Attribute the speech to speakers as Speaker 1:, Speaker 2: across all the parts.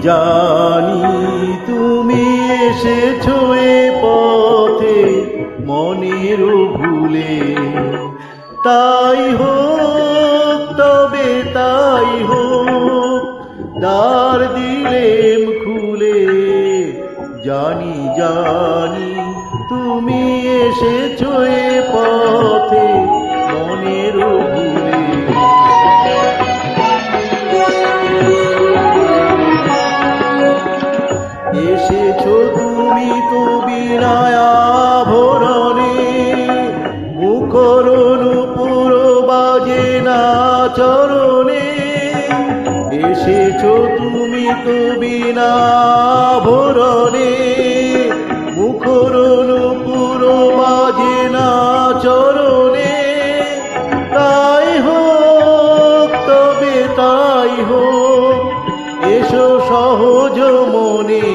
Speaker 1: জানি তুমি এসেছো এ পথে মনের ভুলে, তাই হোক তবে তাই হোক দ্বার দিলেম খুলে। জানি জানি তুমি এসেছো এ পথে মনের ভুলে। এসেছো তুমি তো বিনায় আভরণে, মুখর নূপুর বাজে না চরণে। এসেছো তুমি তো বিনা আভরণে, মুখর নূপুর বাজে না চরণে। তাই হোক তবে তাই হোক এসো সহজ মনে,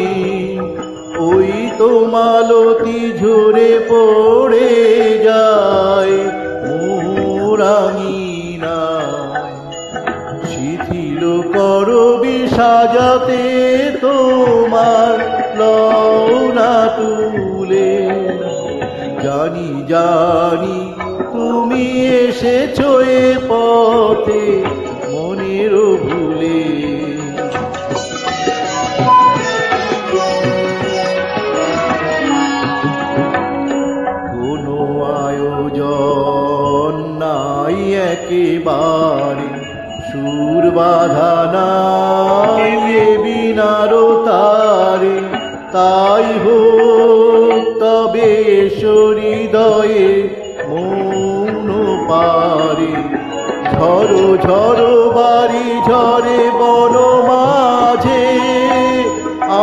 Speaker 1: ওই তো মালতী ঝরে পড়ে যায় মোরাঙিনায়। শিথিল করবি সাজাতে তোমার লওনা তুলে। জানি জানি তুমি এসেছো এ পথে মনের ভুলে। কোনো আয়োজন নাই একেবারে, সুর বাধা নাই এ বিনার তারে। তাই হোক তবে হৃদয়ে মৌন পারে। ঝড়ো ঝড়ো বাড়ি ঝরে বন মাঝে,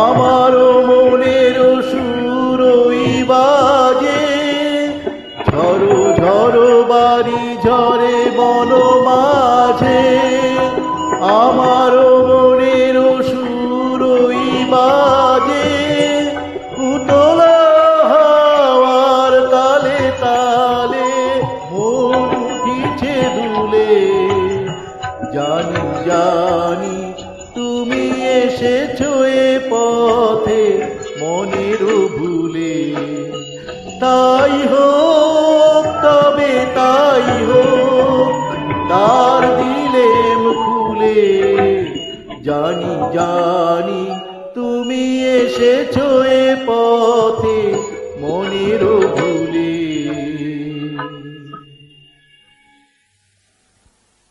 Speaker 1: আমার মনের সুরই বাজে। ঝড়ো ঝড়ো বাড়ি ঝরে বন মাঝে, আমার মনের সুরই বাজে। উতলা হাওয়ার তালে তালে মন উঠিছে দুলে। জানি জানি তুমি এসেছো এ পথে মনের ভুলে। তাই হোক তবে তাই হোক দ্বার দিলেম খুলে। জানি জানি তুমি এসেছো এ পথে মনের ভুলে।